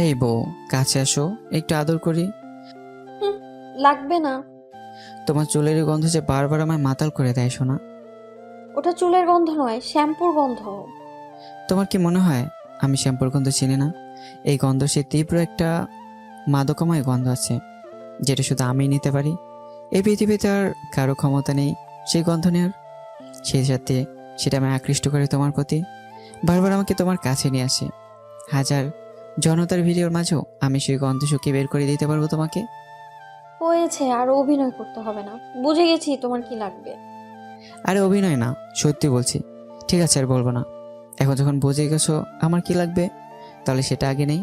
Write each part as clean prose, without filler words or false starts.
এই বউ, কাছে আসো, একটু আদর করি। হুম, লাগবে না। তোমার চুলের এই গন্ধ যে বারবার আমায় মাতাল করে দেয় শোনা। ওটা চুলের গন্ধ নয়, শ্যাম্পুর গন্ধ। তোমার কি মনে হয় আমি শ্যাম্পুর গন্ধ চিনি না? এই গন্ধ সে তীব্র একটা মাদকময় গন্ধ আছে, যেটা শুধু আমি নিতে পারি। এই পৃথিবীতে আর কারো ক্ষমতা নেই সেই গন্ধ নেওয়ার। সেই সাথে সেটা আমায় আকৃষ্ট করে তোমার প্রতি, বারবার আমাকে তোমার কাছে নিয়ে আসে। হাজার জনতার ভিড়ের মাঝেও আমি সেই গন্ধ শুকিয়ে বের করে দিতে পারবো তোমাকে। হয়েছে, আর অভিনয় করতে হবে না। বুঝে গেছি তোমার কি লাগবে। আরে অভিনয় না, সত্যি বলছি। ঠিক আছে, আর বলবো না। এখন যখন বুঝে গেছো আমার কি লাগবে, তাহলে সেটা আগে নেই।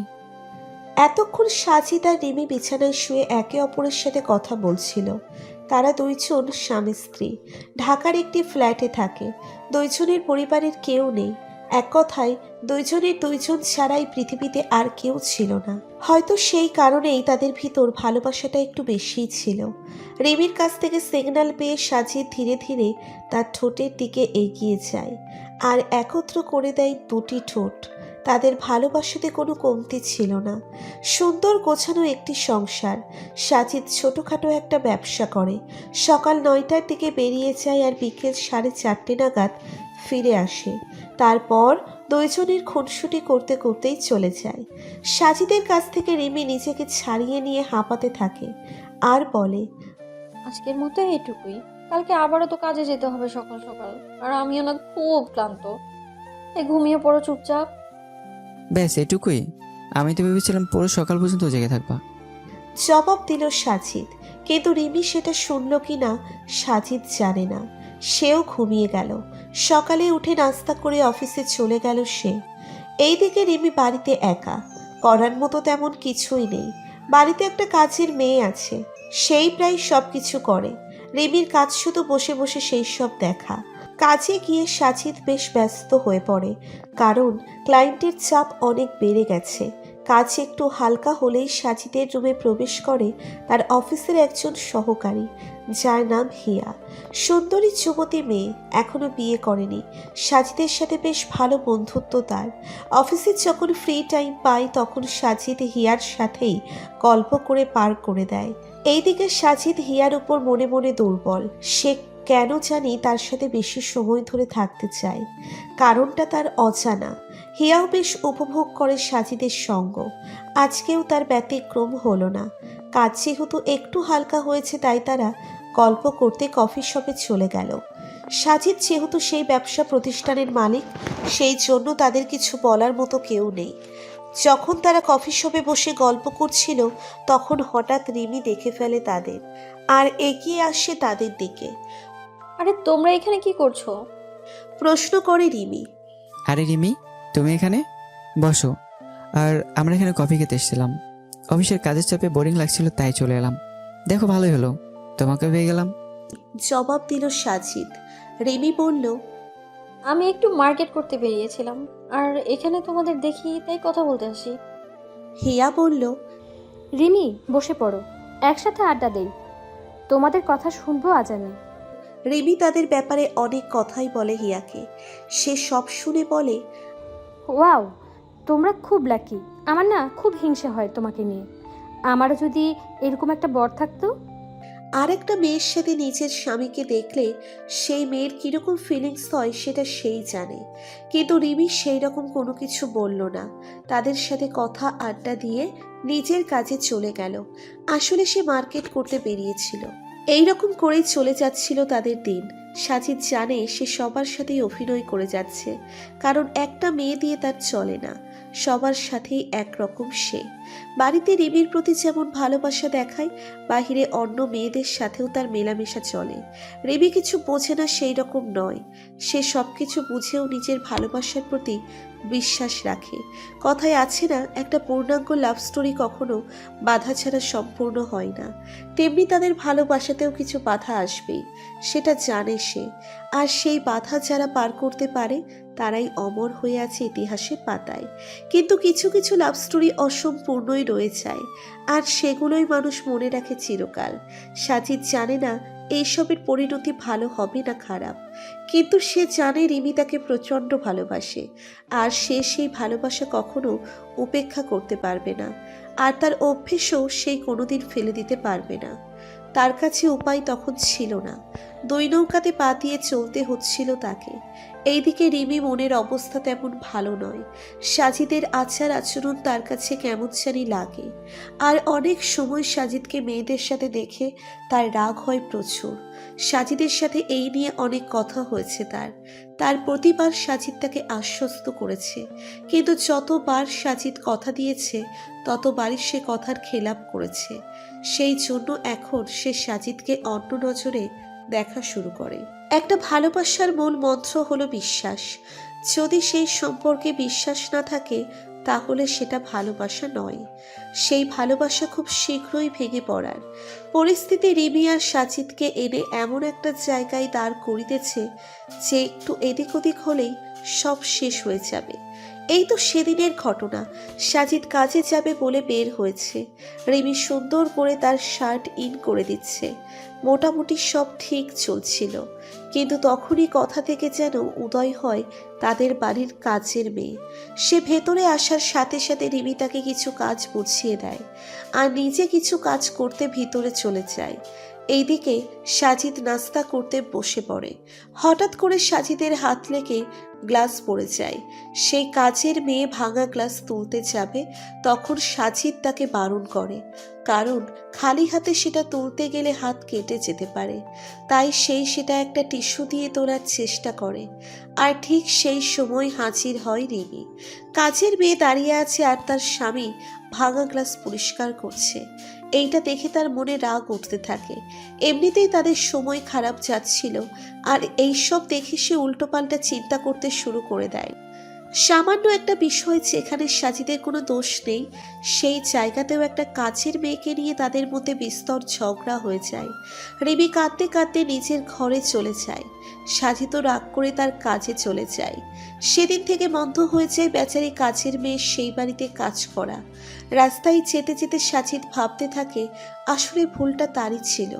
এতক্ষণ সাজিদ আর রিমি বিছানায় শুয়ে একে অপরের সাথে কথা বলছিল। তারা দুইজন স্বামী স্ত্রী, ঢাকার একটি ফ্ল্যাটে থাকে। দুইজনের পরিবারের কেউ নেই। এক কথায় দুইজনের দুইজন ছাড়াই পৃথিবীতে আর কেউ ছিল না। হয়তো সেই কারণেই তাদের ভিতর ভালোবাসাটা একটু বেশিই ছিল। রিমির কাছ থেকে সিগন্যাল পেয়ে সাজিদ ধীরে ধীরে তার ঠোঁটের দিকে এগিয়ে যায় আর একত্র করে দেয় দুটি ঠোঁট। তাদের ভালোবাসাতে কোনো কমতি ছিল না। সুন্দর গোছানো একটি সংসার। সাজিদ ছোটোখাটো একটা ব্যবসা করে। সকাল 9টার দিকে বেরিয়ে যায় আর বিকেল 4:30 নাগাদ ফিরে আসে। তারপর দুইজনের খুনসুটি করতে করতেই চলে যায়। সাজিদের কাছ থেকে রিমি নিজেকে ছাড়িয়ে নিয়ে হাঁপাতে থাকে আর বলে, আজকের মতো এইটুকুই। কালকে আবারও তো কাজে যেতে হবে সকাল সকাল। আর আমিও না খুব ক্লান্ত। ঘুমিয়ে পড়ো চুপচাপ। ব্যাস এটুকুই? আমি তো ভেবেছিলাম পুরো সকাল পর্যন্ত জেগে থাকবা। জবাব দিল সাজিদ। কিন্তু রিমি সেটা শুনল কি না সাজিদ জানে না। সেও ঘুমিয়ে গেল। সকালে উঠে নাস্তা করে অফিসে চলে গেল সে। এইদিকে রিমি বাড়িতে একা। করার মতো তেমন কিছুই নেই। বাড়িতে একটা কাজের মেয়ে আছে, সেই প্রায় সব কিছু করে। রিমির কাজ শুধু বসে বসে সেই সব দেখা। কাজে গিয়ে সাজিদ বেশ ব্যস্ত হয়ে পড়ে, কারণ ক্লায়েন্টের চাপ অনেক বেড়ে গেছে। কাজ একটু হালকা হলেই সাজিদের রুমে প্রবেশ করে তার অফিসের একজন সহকারী, যার নাম হিয়া। সুন্দরী যুবতী মেয়ে, এখনো বিয়ে করেনি। সাজিদের সাথে বেশ ভালো বন্ধুত্ব তার। অফিসে যখন ফ্রি টাইম পায় তখন সাজিদ হিয়ার সাথেই গল্প করে পার করে দেয়। এইদিকে সাজিদ হিয়ার উপর মনে মনে দুর্বল। সে কেন জানি তার সাথে বেশি সময় ধরে থাকতে চায়। কারণটা তার অজানা। হিয়াও বেশ উপভোগ করে সাজিদের সঙ্গ। আজকেও তার ব্যতিক্রম হলো না। কাজ যেহেতু একটু হালকা হয়েছে তাই তারা গল্প করতে কফি শপে চলে গেল। সাজিদ যেহেতু সেই ব্যবসা প্রতিষ্ঠানের মালিক, সেই জন্য তাদের কিছু বলার মতো কেউ নেই। যখন তারা কফি শপে বসে গল্প করছিল তখন হঠাৎ রিমি দেখে ফেলে তাদের আর এগিয়ে আসে তাদের দিকে। আরে তোমরা এখানে কি করছো? প্রশ্ন করে রিমি। আরে রিমি, তুমি এখানে বসো। আর আমরা এখানে কফি খেতে এসেছিলাম। অফিসের কাজের চাপে বোরিং লাগছিল তাই চলে এলাম। দেখো ভালোই হলো, তোমাকে পেয়ে গেলাম। জবাব দিল সাজিদ। রিমি বলল, আমি একটু মার্কেট করতে বেরিয়েছিলাম, আর এখানে তোমাদের দেখি তাই কথা বলতে আসি। হিয়া বলল, রিমি, বসে পড়ো, একসাথে আড্ডা দেই। তোমাদের কথা শুনবো আজ আমি। রিমি তাদের ব্যাপারে অনেক কথাই বলে হিয়াকে। সে সব শুনে বলে, ওয়াও, তোমরা খুব লাকি। আমার না খুব হিংসা হয় তোমাকে নিয়ে। আমারও যদি এরকম একটা বর থাকতো। আর একটা মেয়ের সাথে নিজের স্বামীকে দেখলে সেই মেয়ের কিরকম ফিলিংস হয় সেটা সেই জানে। কিন্তু রিমি সেই রকম কোনো কিছু বলল না। তাদের সাথে কথা আড্ডা দিয়ে নিজের কাজে চলে গেল। আসলে সে মার্কেট করতে বেরিয়েছিল। এই রকম করেই চলে যাচ্ছিল তাদের দিন। সাজিদ জানে সে সবার সাথেই অভিনয় করে যাচ্ছে, কারণ একটা মেয়ে দিয়ে তার চলে না। সবার সাথেই একরকম সে। বাড়িতে রিমির প্রতি যেমন ভালোবাসা দেখায়, বাহিরে অন্য মেয়েদের সাথেও তার মেলামেশা চলে। রিমি কিছু বোঝে না সেই রকম নয়। সে সব কিছু বুঝেও নিজের ভালোবাসার প্রতি বিশ্বাস রাখে। কথায় আছে না, একটা পূর্ণাঙ্গ লাভ স্টোরি কখনো বাধা ছাড়া সম্পূর্ণ হয় না। তেমনি তাদের ভালোবাসাতেও কিছু বাধা আসবেই, সেটা জানে সে। আর সেই বাধা যারা পার করতে পারে তারাই অমর হয়ে আছে ইতিহাসের পাতায়। কিন্তু কিছু কিছু লাভ স্টোরি অসম্পূর্ণই রয়ে যায়, আর সেগুলোই মানুষ মনে রাখে চিরকাল। সাজিদ জানে না এইসবের পরিণতি ভালো হবে না খারাপ, কিন্তু সে জানে রিমি তাকে প্রচণ্ড ভালোবাসে, আর সে সেই ভালোবাসা কখনো উপেক্ষা করতে পারবে না, আর তার অভ্যেসও সেই কোনোদিন ফেলে দিতে পারবে না। তার কাছে উপায় তখন ছিল না, দুই নৌকাতে পা দিয়ে চলতে হচ্ছিল তাকে। এইদিকে রিমি মনের অবস্থা তেমন ভালো নয়, সাজিদের আচার আচরণ তার কাছে কেমন জানি লাগে, আর অনেক সময় সাজিদকে মেয়েদের সাথে দেখে তার রাগ হয় প্রচুর। সাজিদের সাথে এই নিয়ে অনেক কথা হয়েছে তার প্রতিবার সাজিদ তাকে আশ্বস্ত করেছে, কিন্তু যতবার সাজিদ কথা দিয়েছে ততবারই সে কথার খেলাপ করেছে। সেই জন্য এখন সে সাজিদকে অন্য নজরে দেখা শুরু করে। একটা ভালোবাসার মূল মন্ত্র হলো বিশ্বাস। যদি সেই সম্পর্কে বিশ্বাস না থাকে তাহলে সেটা ভালোবাসা নয়, সেই ভালোবাসা খুব শীঘ্রই ভেঙে পড়ার পরিস্থিতি রিমি আর সাজিদকে এনে এমন একটা জায়গায় দাঁড় করিতেছে যে একটু এদিক ওদিক হলেই সব শেষ হয়ে যাবে। এই তো সেদিনের ঘটনা। সাজিদ কাজে যাবে বলে বের হয়েছে, রিমি সুন্দর করে তার শার্ট ইন করে দিচ্ছে। মোটামুটি সব ঠিক চলছিল, কিন্তু তখনই কথা থেকে যেন উদয় হয় তাদের বাড়ির কাজের মেয়ে। সে ভেতরে আসার সাথে সাথে রিমি তাকে কিছু কাজ বুঝিয়ে দেয়, আর নিজে কিছু কাজ করতে ভিতরে চলে যায়। এইদিকে সাজিদ নাস্তা করতে বসে পড়ে। হঠাৎ করে সাজিদের হাত লেগে গ্লাস পড়ে যায়। সেই কাজের মেয়ে ভাঙা গ্লাস তুলতে যাবে, তখন সাজিদ তাকে বারণ করে, কারণ খালি হাতে সেটা তুলতে গেলে হাত কেটে যেতে পারে। তাই সেটা একটা টিস্যু দিয়ে তোলার চেষ্টা করে, আর ঠিক সেই সময় হাজির হয় রিমি। কাজের মেয়ে দাঁড়িয়ে আছে আর তার স্বামী ভাঙা গ্লাস পরিষ্কার করছে। এইটা দেখে তার মনে রাগ উঠতে থাকে। এমনিতেই তাদের সময় খারাপ যাচ্ছিল, আর এইসব দেখে সে উল্টোপাল্টা চিন্তা করতে শুরু করে দেয়। সামান্য একটা বিষয় যেখানে সাজিদের কোনো দোষ নেই, সেই জায়গাতেও একটা কাজের মেয়েকে নিয়ে তাদের মধ্যে বিস্তর ঝগড়া হয়ে যায়। রিমি কাঁদতে কাঁদতে নিজের ঘরে চলে যায়। সাজিদও রাগ করে তার কাজে চলে যায়। সেদিন থেকে বন্ধ হয়ে যায় বেচারি কাজের মেয়ে সেই বাড়িতে কাজ করা। রাস্তায় যেতে যেতে সাজিদ ভাবতে থাকে আসলে ভুলটা তারই ছিল।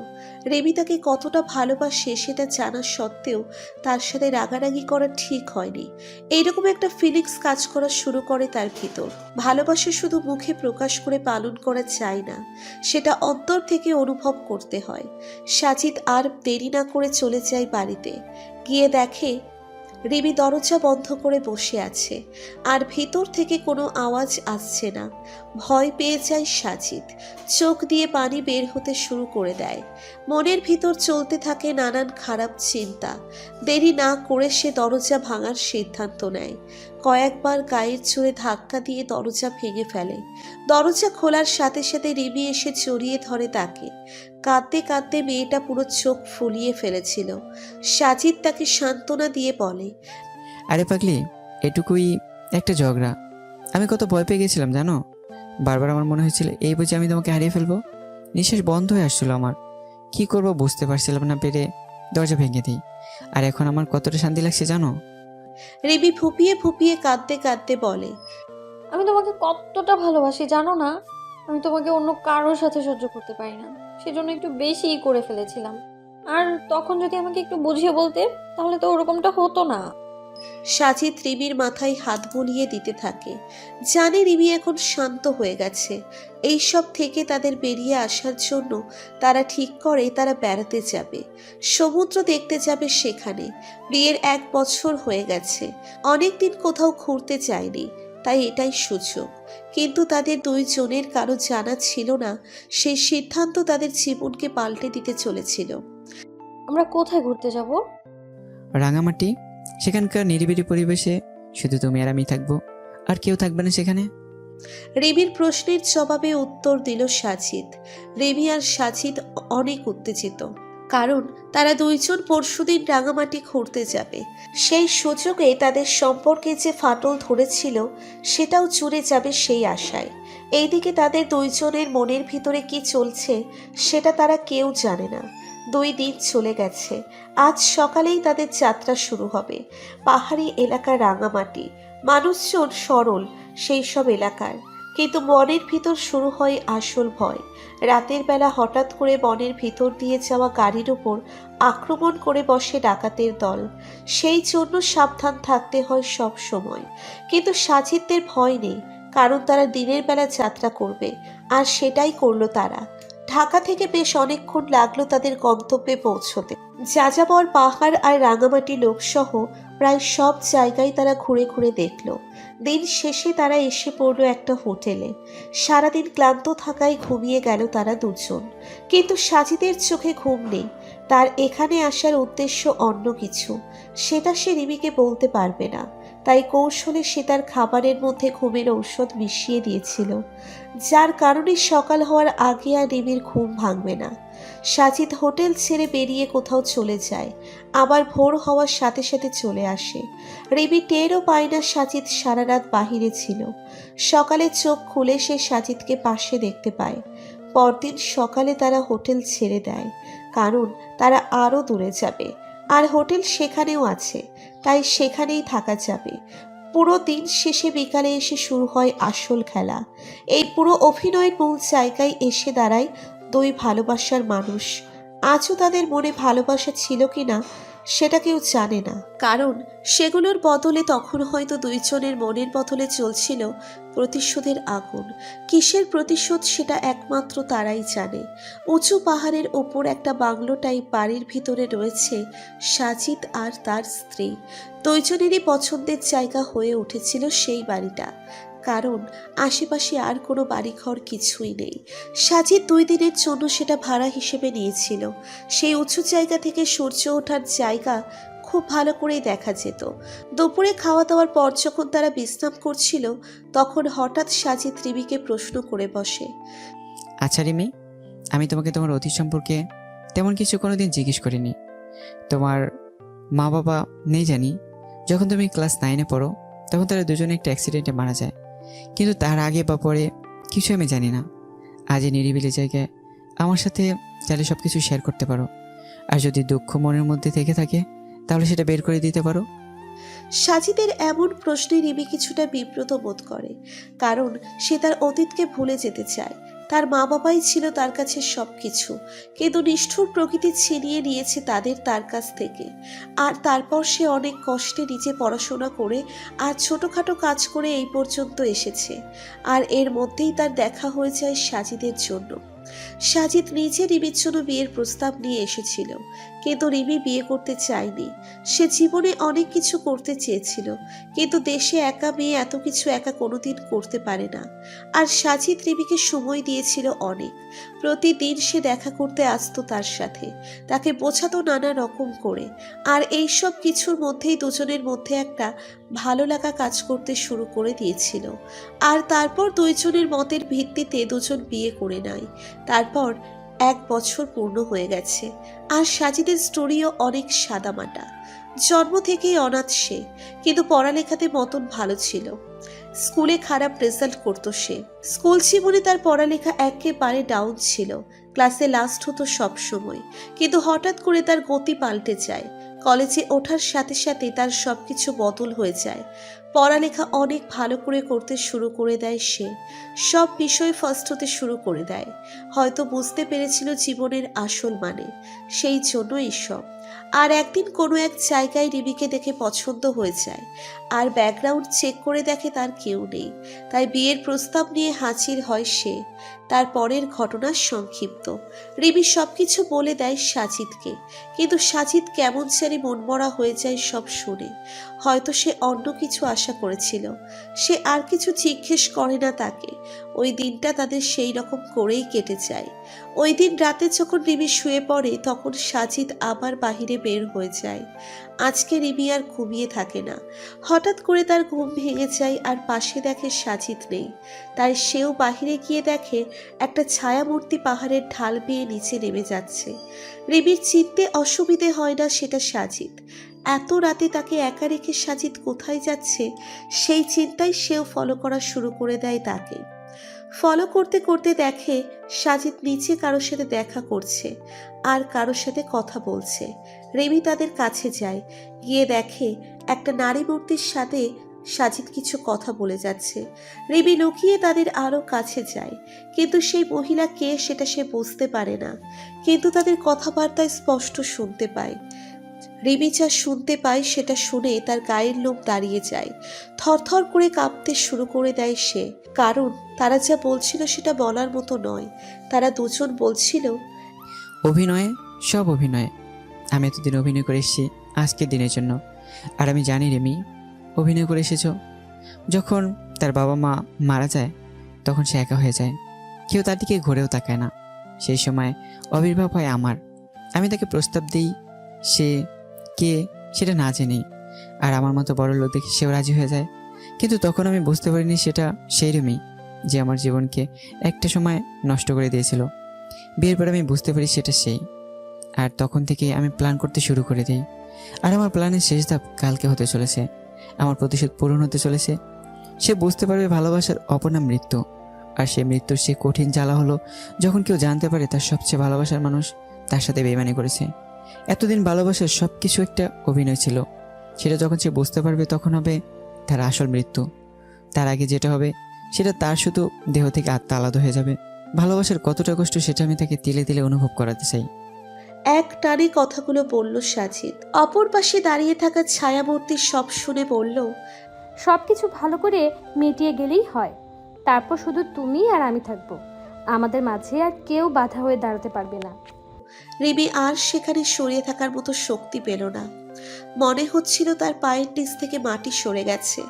রিমি তাকে কতটা ভালোবাসে সেটা জানা সত্ত্বেও তার সাথে রাগারাগি করা ঠিক হয়নি। এইরকম একটা ফিলিংস কাজ করা শুরু করে তার ভিতর। ভালোবাসা শুধু মুখে প্রকাশ করে পালন করা যায় না, সেটা অন্তর থেকে অনুভব করতে হয়। সাজিদ আর দেরি না করে চলে যায় বাড়িতে। গিয়ে দেখে রিমি দরজা বন্ধ করে বসে আছে, আর ভিতর থেকে কোনো আওয়াজ আসছে না। ভয় পেয়ে যায় সাজিদ, চোখ দিয়ে পানি বের হতে শুরু করে দেয়। মনের ভিতর চলতে থাকে নানান খারাপ চিন্তা। দেরি না করে সে দরজা ভাঙার সিদ্ধান্ত নেয়। কয়েকবার গায়ের জোরে ধাক্কা দিয়ে দরজা ভেঙে ফেলে। দরজা খোলার সাথে সাথে রিমি এসে জড়িয়ে ধরে তাকে। কাঁদতে কাঁদতে মেয়েটা পুরো চোখ ফুলিয়ে ফেলেছিল। সাজিদ তাকে সান্ত্বনা দিয়ে বলে, আরে পাগলি, এটুকুই একটা ঝগড়া। আমি কত ভয় পেয়ে গেছিলাম জানো। বারবার আমার মনে হয়েছিল এই বুঝে আমি তোমাকে হারিয়ে ফেলবো। নিঃশ্বাস বন্ধ হয়ে আসছিল আমার। কি করব বুঝতে পারছিলাম না, পেরে দরজা ভেঙে দিই। আর এখন আমার কতটা শান্তি লাগছে জানো। রিমি ফুপিয়ে ফুপিয়ে কাঁদতে কাঁদতে বলে, আমি তোমাকে কতটা ভালোবাসি জানো না। আমি তোমাকে অন্য কারোর সাথে সহ্য করতে পারি না, সেজন্য একটু বেশিই করে ফেলেছিলাম। আর তখন যদি আমাকে একটু বুঝিয়ে বলতে তাহলে তো ওরকমটা হতো না। সাজিদ রিমির মাথায় হাত বুলিয়ে দিতে থাকে। জানে রিমি এখন শান্ত হয়ে গেছে। এইসব থেকে তাদের বেরিয়ে আসার জন্য তারা ঠিক করে তারা বেড়াতে যাবে, সমুদ্র দেখতে যাবে সেখানে। বিয়ের 1 বছর হয়ে গেছে, অনেকদিন কোথাও ঘুরতে যায়নি, তাই এটাই সুযোগ। কিন্তু তাদের দুইজনের কারো জানা ছিল না সেই সিদ্ধান্ত তাদের জীবনকে পাল্টে দিতে চলেছিল। আমরা কোথায় ঘুরতে যাব? রাঙামাটি, সেখানকার নিরিবিলি পরিবেশে শুধু তুমি আর আমি থাকবো, আর কেউ থাকবে না সেখানে। রিমির প্রশ্নের জবাবে উত্তর দিল সাজিদ। রিমি আর সাজিদ অনেক উত্তেজিত, কারণ তারা দুইজন পরশুদিন রাঙামাটি ঘুরতে যাবে। সেই সুযোগে তাদের সম্পর্কে যে ফাটল ধরেছিল সেটাও চুরে যাবে সেই আশায়। এইদিকে তাদের দুইজনের মনের ভিতরে কি চলছে সেটা তারা কেউ জানে না। 2 দিন চলে গেছে, আজ সকালেই তাদের যাত্রা শুরু হবে। পাহাড়ি এলাকা রাঙামাটি, মানুষজন সরল সেই সব এলাকার, কিন্তু মনের ভিতর শুরু হয় আসল ভয়। রাতের বেলা হঠাৎ করে বনের ভিতর দিয়ে যাওয়া গাড়ির উপর আক্রমণ করে বসে ডাকাতের দল। সেই জন্য সাবধান থাকতে হয় সব সময়। কিন্তু সাজিদদের ভয় নেই, কারণ তারা দিনের বেলা যাত্রা করবে, আর সেটাই করলো তারা। ঢাকা থেকে বেশ অনেকক্ষণ লাগলো তাদের গন্তব্যে পৌঁছতে। যাযাবর, পাহাড় আর রাঙামাটি লোকসহ প্রায় সব জায়গায় তারা ঘুরে ঘুরে দেখল। দিন শেষে তারা এসে পড়ল একটা হোটেলে। সারাদিন ক্লান্ত থাকায় ঘুমিয়ে গেল তারা দুজন। কিন্তু সাজিদের চোখে ঘুম নেই। তার এখানে আসার উদ্দেশ্য অন্য কিছু, সেটা সে রিমিকে বলতে পারবে না। তাই কৌশলে সে তার খাবারের মধ্যে ঘুমের ঔষধ মিশিয়ে দিয়েছিল, যার কারণে সকাল হওয়ার আগে আর রিমির ঘুম ভাঙবে না। সাজিদ হোটেল ছেড়ে বেরিয়ে কোথাও চলে যায়, আবার ভোর হওয়ার সাথে সাথে চলে আসে। রিমি টেরও পায় না সাজিদ সারা রাত বাহিরে ছিল। সকালে চোখ খুলে সে সাজিদকে পাশে দেখতে পায়। পরদিন সকালে তারা হোটেল ছেড়ে দেয়, কারণ তারা আরও দূরে যাবে, আর হোটেল সেখানেও আছে, তাই সেখানেই থাকা যাবে। পুরো দিন শেষে বিকালে এসে শুরু হয় আসল খেলা। এই পুরো অভিনয়ের মূল জায়গায় এসে দাঁড়ায় দুই ভালোবাসার মানুষ। আজও তাদের মনে ভালোবাসা ছিল কিনা সেটা কেউ জানে না, কারণ সেগুলোর বদলে তখন হয়তো দুইজনের মনের বদলে চলছিল প্রতিশোধের আগুন। কিসের প্রতিশোধ সেটা একমাত্র তারাই জানে। উঁচু পাহাড়ের ওপর একটা বাংলো টাইপ বাড়ির ভিতরে রয়েছে সাজিদ আর তার স্ত্রী। দুইজনেরই পছন্দের জায়গা হয়ে উঠেছিল সেই বাড়িটা, কারণ আশেপাশে আর কোনো বাড়িঘর কিছুই নেই। সাজিদ 2 দিনের জন্য সেটা ভাড়া হিসেবে নিয়েছিল। সেই উঁচু জায়গা থেকে সূর্য ওঠার জায়গা খুব ভালো করেই দেখা যেত। দুপুরে খাওয়া দাওয়ার পর যখন তারা বিশ্রাম করছিল, তখন হঠাৎ সাজিদ রিমিকে প্রশ্ন করে বসে। আচ্ছা রিমি, আমি তোমাকে তোমার অতীত সম্পর্কে তেমন কিছু কোনোদিন জিজ্ঞেস করিনি। তোমার মা বাবা নেই জানি। যখন তুমি ক্লাস 9-এ পড়ো, তখন তারা দুজনে একটা অ্যাক্সিডেন্টে মারা যায়। কিন্তু তার আগে বা পরে কিছু আমি জানি না। আজ এই নিরিবিলি জায়গায় আমার সাথে চাইলে সব কিছু শেয়ার করতে পারো, আর যদি দুঃখ মনের মধ্যে থেকে থাকে তাহলে সেটা বের করে দিতে পারো। সাজিদের এমন প্রশ্নে রিমি কিছুটা বিব্রত বোধ করে, কারণ সে তার অতীতকে ভুলে যেতে চায়। তার মা বাবাই ছিল তার কাছে সব কিছু, কিন্তু নিষ্ঠুর প্রকৃতি ছিনিয়ে নিয়েছে তাদের তার কাছ থেকে। আর তারপর সে অনেক কষ্টে নিজে পড়াশোনা করে আর ছোটোখাটো কাজ করে এই পর্যন্ত এসেছে। আর এর মধ্যেই তার দেখা হয়ে যায় সাজিদের জন্য। সাজিদ নিজে রিমির জন্য বিয়ের প্রস্তাব নিয়ে এসেছিল, কিন্তু রিমি বিয়ে করতে চায়নি। সে জীবনে অনেক কিছু করতে চেয়েছিল, কিন্তু দেশে একা মেয়ে এত কিছু একা কোনোদিন করতে পারে না। আর সাজিদ রিমিকে সময় দিয়েছিল অনেক। প্রতিদিন সে দেখা করতে আসতো তার সাথে, তাকে বোঝাতো নানা রকম করে। আর এই সব কিছুর মধ্যেই দুজনের মধ্যে একটা ভালো লাগা কাজ করতে শুরু করে দিয়েছিল। আর তারপর দুইজনের মতের ভিত্তিতে দুজন বিয়ে করে নেয়। তারপর 1 বছর পূর্ণ হয়ে গেছে। আর সাজিদের স্টোরিও অনেক সাদামাটা। জন্ম থেকেই অনাথ সে, কিন্তু পড়ালেখাতে মতন ভালো ছিল। স্কুলে খারাপ রেজাল্ট করতো সে। স্কুল জীবনে তার পড়ালেখা একেবারে ডাউন ছিল। ক্লাসে লাস্ট হতো সব সময়, কিন্তু হঠাৎ করে তার গতি পাল্টে যায়। কলেজে ওঠার সাথে সাথে তার সবকিছু বদল হয়ে যায়। পড়ালেখা অনেক ভালো করে করতে শুরু করে দেয় সে। সব বিষয় ফার্স্ট হতে শুরু করে দেয়। হয়তো বুঝতে পেরেছিল জীবনের আসল মানে, সেই জন্য এইসব। আর একদিন কোনো এক জায়গায় রিমিকে দেখে পছন্দ হয়ে যায়, আর ব্যাকগ্রাউন্ড চেক করে দেখে তার কেউ নেই। তাই বিয়ের প্রস্তাব নিয়ে হাজির হয় সে। তারপরের ঘটনা সংক্ষিপ্ত। রিমি সবকিছু বলে দেয় সাজিদকে, কিন্তু সাজিদ কেমন জানি মনমরা হয়ে যায় সব শুনে। হয়তো সে অন্য কিছু আশা করেছিল। সে আর কিছু জিজ্ঞেস করে না তাকে। ওই দিনটা তাদের সেই রকম করেই কেটে যায়। ওই দিন রাতে যখন রিমি শুয়ে পড়ে, তখন সাজিদ আবার বাহিরে বের হয়ে যায়। আজকে রিমি আর ঘুমিয়ে থাকে না। হঠাৎ করে তার ঘুম ভেঙে যায়, আর পাশে দেখে সাজিদ নেই। তাই সেও বাহিরে গিয়ে দেখে একটা ছায়ামূর্তি পাহাড়ের ঢাল বেয়ে নিচে নেমে যাচ্ছে। রিমির চিনতে অসুবিধে হয় না সেটা সাজিদ। এত রাতে তাকে একা রেখে সাজিদ কোথায় যাচ্ছে সেই চিন্তায় সেও ফলো করা শুরু করে দেয় তাকে। ফলো করতে করতে দেখে সাজিদ নিচে কারোর সাথে দেখা করছে আর কারোর সাথে কথা বলছে। রিমি তাদের কাছে যায়, গিয়ে দেখে একটা নারী মূর্তির সাথে সাজিদ কিছু কথা বলে যাচ্ছে। রিমি লুকিয়ে তাদের আরো কাছে যায়, কিন্তু সেই মহিলা কে সেটা সে বুঝতে পারে না, কিন্তু তাদের কথাবার্তায় স্পষ্ট শুনতে পায়। রিমি যা শুনতে পায় সেটা শুনে তার গায়ের লোম দাঁড়িয়ে যায়, থরথর করে কাঁপতে শুরু করে দেয় সে। কারণ তারা যা বলছিল সেটা বলার মতো নয়। তারা দুজন বলছিল, অভিনয়ে সব অভিনয়। আমি এতদিন অভিনয় করে এসেছি আজকের দিনের জন্য। আর আমি জানি রেমি, অভিনয় করে এসেছো। যখন তার বাবা মা মারা যায় তখন সে একা হয়ে যায়, কেউ তার দিকে ঘুরেও তাকায় না। সেই সময় আবির্ভাব হয় আমার। আমি তাকে প্রস্তাব দিই, সে কে সেটা না জেনেই। আর আমার মতো বড় লোক দেখে সেও রাজি হয়ে যায়। কিন্তু তখন আমি বুঝতে পারিনি সেটা সেই রেমি যে আমার জীবনকে একটা সময় নষ্ট করে দিয়েছিল। বিয়ের পর আমি বুঝতে পারি সেটা সেই। আর তখন থেকে আমি প্ল্যান করতে শুরু করে দিই। আর আমার প্ল্যানের শেষ ধাপ কালকে হতে চলেছে। আমার প্রতিশোধ পূরণ হতে চলেছে। সে বুঝতে পারবে ভালোবাসার অপনাম মৃত্যু। আর সেই মৃত্যুর সে কঠিন জ্বালা হলো যখন কেউ জানতে পারে তার সবচেয়ে ভালোবাসার মানুষ তার সাথে বেইমানি করেছে। এতদিন ভালোবাসার সব কিছু একটা অভিনয় ছিল, সেটা যখন সে বুঝতে পারবে তখন হবে তার আসল মৃত্যু। তার আগে যেটা হবে সেটা তার শুধু দেহ থেকে আত্মা আলাদা হয়ে যাবে। ভালোবাসার কতটা কষ্ট সেটা আমি তাকে তিলে তিলে অনুভব করাতে চাই। এক টানে কথাগুলো বলল সাজিদ। অপর পাশে দাঁড়িয়ে থাকা ছায়ামূর্তি সব শুনে বলল, সব কিছু ভালো করে মিটিয়ে গেলেই হয়। তারপর শুধু তুমি আর আমি থাকবো। আমাদের মাঝে আর কেউ বাধা হয়ে দাঁড়াতে পারবে না। রিমি আর সেখানে সরিয়ে থাকার মতো শক্তি পেল না। মনে হচ্ছিল তার পায়ের নিচ থেকে মাটি সরে গেছে।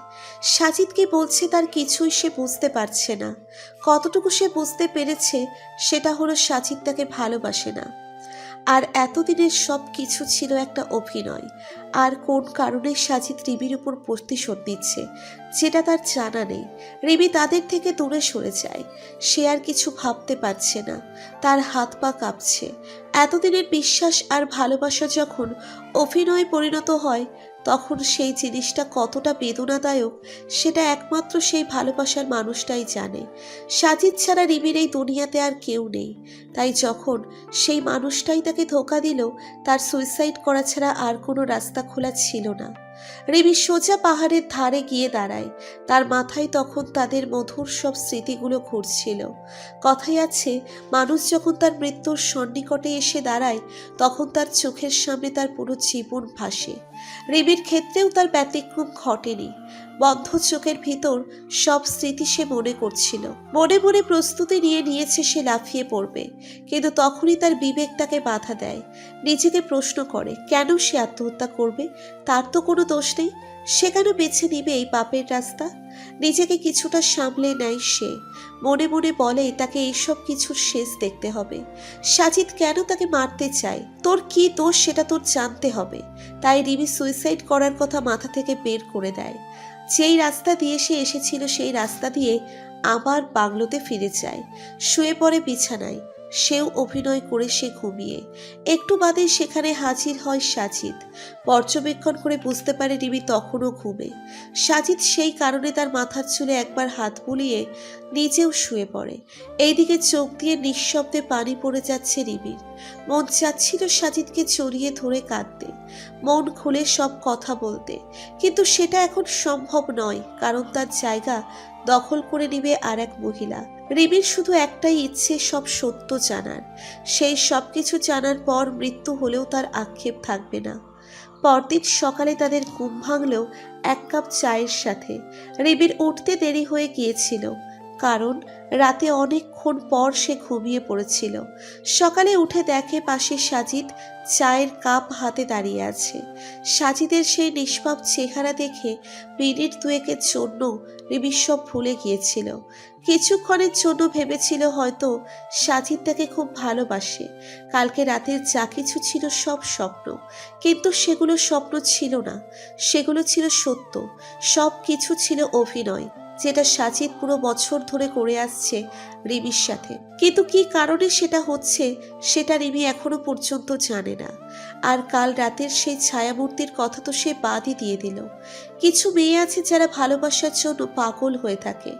সাজিদ কি বলছে তার কিছুই সে বুঝতে পারছে না। কতটুকু সে বুঝতে পেরেছে সেটা হলো সাজিদ তাকে ভালোবাসে না। আর এতদিনের সব কিছু ছিল একটা অভিনয়। আর কোন কারণে সাজিদ রিমির উপর প্রতিশোধ নিচ্ছে যেটা তার জানা নেই। রিমি তাদের থেকে দূরে সরে যায়। সে আর কিছু ভাবতে পারছে না, তার হাত পা কাঁপছে। এতদিনের বিশ্বাস আর ভালোবাসা যখন অভিনয়ে পরিণত হয় তখন সেই জিনিসটা কতটা বেদনাদায়ক সেটা একমাত্র সেই ভালোবাসার মানুষটাই জানে। সাজিদ ছাড়া রিমির এই দুনিয়াতে আর কেউ নেই। তাই যখন সেই মানুষটাই তাকে ধোঁকা দিল, তার সুইসাইড করা ছাড়া আর কোনো রাস্তা খোলা ছিল না। রিমি সোজা পাহাড়ের ধারে গিয়ে দাঁড়ায়। তার মাথায় তখন তাদের মধুর সব স্মৃতিগুলো ঘুরছিল। কথায় আছে, মানুষ যখন তার মৃত্যুর সন্নিকটে এসে দাঁড়ায় তখন তার চোখের সামনে তার পুরো জীবন ভাসে। রিমির ক্ষেত্রেও তার ব্যতিক্রম ঘটেনি। বন্ধ চোখের ভিতর সব স্মৃতি সে মনে করছিল। মনে মনে প্রস্তুতি নিয়ে নিয়েছে সে লাফিয়ে পড়বে, কিন্তু তখনই তার বিবেক তাকে বাধা দেয়। নিজেকে প্রশ্ন করে কেন সে আত্মহত্যা করবে, তার তো কোনো দোষ নেই। সে কেন বেছে নিবে এই পাপের রাস্তা? নিজেকে কিছুটা সামলে নেয় সে। মনে মনে বলে তাকে এইসব কিছুর শেষ দেখতে হবে। সাজিদ কেন তাকে মারতে চায়, তোর কি দোষ সেটা তোর জানতে হবে। তাই রিমি সুইসাইড করার কথা মাথা থেকে বের করে দেয়। যেই রাস্তা দিয়ে সে এসেছিল সেই রাস্তা দিয়ে আবার বাংলোতে ফিরে যায়। শুয়ে পড়ে বিছানায়। সেও অভিনয় করে সে ঘুমিয়ে। একটু বাদেই সেখানে হাজির হয় সাজিদ। পর্যবেক্ষণ করে বুঝতে পারে রিমি তখনও ঘুমে। সাজিদ সেই কারণে তার মাথার চুলে একবার হাত বুলিয়ে নিজেও শুয়ে পড়ে। এইদিকে চোখ দিয়ে নিঃশব্দে পানি পড়ে যাচ্ছে রিমির। মন চাচ্ছিল সাজিদকে জড়িয়ে ধরে কাঁদতে, মন খুলে সব কথা বলতে, কিন্তু সেটা এখন সম্ভব নয়, কারণ তার জায়গা দখল করে নিবে আর এক মহিলা। রিমির শুধু একটাই ইচ্ছে, সব সত্য জানার। সেই সব কিছু জানার পর মৃত্যু হলেও তার আক্ষেপ থাকবে না। পরদিন সকালে তাদের ঘুম ভাঙলেও এক কাপ চায়ের সাথে। রিমির উঠতে দেরি হয়ে গিয়েছিল, কারণ রাতে অনেকক্ষণ পর সে ঘুমিয়ে পড়েছিল। সকালে উঠে দেখে পাশে সাজিদ চায়ের কাপ হাতে দাঁড়িয়ে আছে। সাজিদের সেই নিষ্পাপ চেহারা দেখে মিনিট দুয়েকের জন্য রিমি সব ভুলে গিয়েছিল। কিছুক্ষণের জন্য ভেবেছিল হয়তো সাজিদ তাকে খুব ভালোবাসে। কালকে রাতের যা কিছু ছিল সব স্বপ্ন, কিন্তু সেগুলো স্বপ্ন ছিল না, সেগুলো ছিল সত্য। সব কিছু ছিল অভিনয়, যেটা সাজিদ পুরো বছর ধরে করে আসছে রিমির সাথে। কিন্তু কি কারণে সেটা হচ্ছে সেটা রিমি এখনো পর্যন্ত জানে না। আর কাল রাতের সেই ছায়ামূর্তির কথা তো সে বাদই দিয়ে দিল। কিছু মেয়ে আছে যারা ভালোবাসার জন্য পাগল হয়ে থাকে,